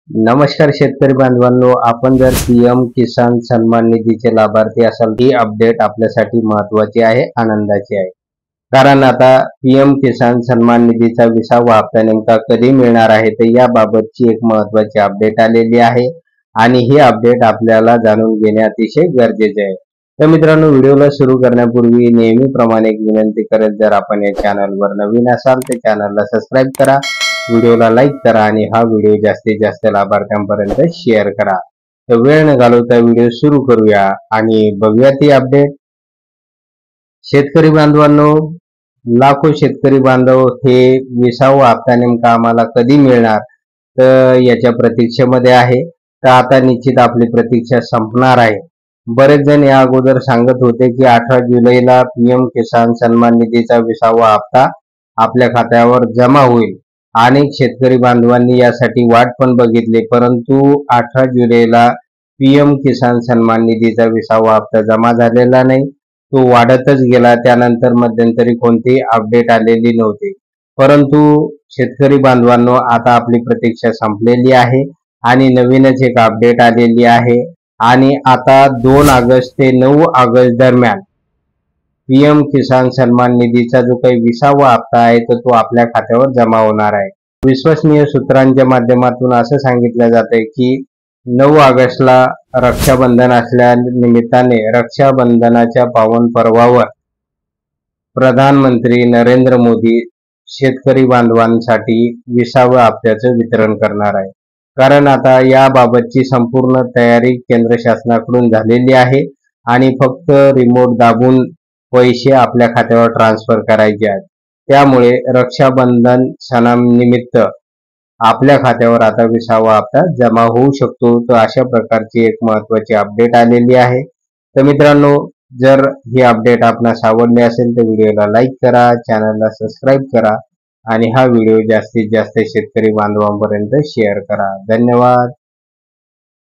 नमस्कार शेतकरी बांधवांनो, आपण जर पीएम किसान सन्मान निधीचे लाभार्थी असाल, ही अपडेट आपल्यासाठी महत्त्वाची आहे, आनंदाची आहे. कारण आता पीएम किसान सन्मान निधीचा 20वा हप्ता नेमका कधी मिळणार आहे, तर याबाबतची एक महत्त्वाची अपडेट आलेली आहे आणि ही अपडेट आपल्याला जाणून घेणे अतिशय गरजेचे आहे. तर मित्रांनो, व्हिडिओला सुरू करण्यापूर्वी नेहमीप्रमाणे एक विनंती करेल, जर आपण या चॅनलवर नवीन असाल तर चॅनलला सबस्क्राईब करा, व्हिडिओला लाईक करा आणि हा व्हिडिओ जास्तीत जास्त लाभार्थ्यांपर्यंत शेअर करा. तर वेळ न घालवता व्हिडिओ सुरू करूया आणि बघूया ती अपडेट. शेतकरी बांधवांनो, लाखो शेतकरी बांधव हे 20वा हप्ता नेमका आम्हाला कधी मिळणार तर याच्या प्रतीक्षेमध्ये आहे. तर आता निश्चित आपली प्रतीक्षा संपणार आहे. बरेच जण या अगोदर सांगत होते की 18 जुलैला पीएम किसान सन्मान निधीचा 20वा हप्ता आपल्या खात्यावर जमा होईल. अनेक शेतकरी बांधवांनी यासाठी वाट पण बघितली, परंतु 18 जुलैला पीएम किसान सन्मान निधीचा 20वा हप्ता जमा झालेला नाही. तो वाढतच गेला. त्यानंतर मध्यंतरी कोणतीही अपडेट आलेली नव्हती. परंतु शेतकरी बांधवांनो, आता आपली प्रतीक्षा संपलेली आहे आणि नवीनच एक अपडेट आलेली आहे आणि आता 2 ऑगस्ट ते 9 ऑगस्ट दरम्यान पीएम किसान सन्मान निधीचा जो काही 20वा हप्ता आहे तो आपल्या खात्यावर जमा होणार आहे. विश्वसनीय सूत्रांच्या माध्यमातून असं सांगितलं जातंय की 9 ऑगस्टला रक्षाबंधन असल्या निमित्ताने रक्षाबंधनाच्या पावन पर्वावर प्रधानमंत्री नरेंद्र मोदी शेतकरी बांधवांसाठी 20व्या हप्त्याचं वितरण करणार आहे. कारण आता याबाबतची संपूर्ण तयारी केंद्र शासनाकडून झालेली आहे आणि फक्त रिमोट दाबून पैसे आपल्या खात्यावर ट्रान्सफर करायचे आहेत. त्यामुळे रक्षाबंधन सणानिमित्त आपल्या खात्यावर आता 20वा हप्ता जमा होऊ शकतो. तर अशा प्रकारची एक महत्त्वाची अपडेट आलेली आहे. तर मित्रांनो, जर ही अपडेट आपणास आवडली असेल तर व्हिडिओला लाईक करा, चॅनलला सबस्क्राईब करा आणि हा व्हिडिओ जास्तीत जास्त शेतकरी बांधवांपर्यंत शेअर करा. धन्यवाद.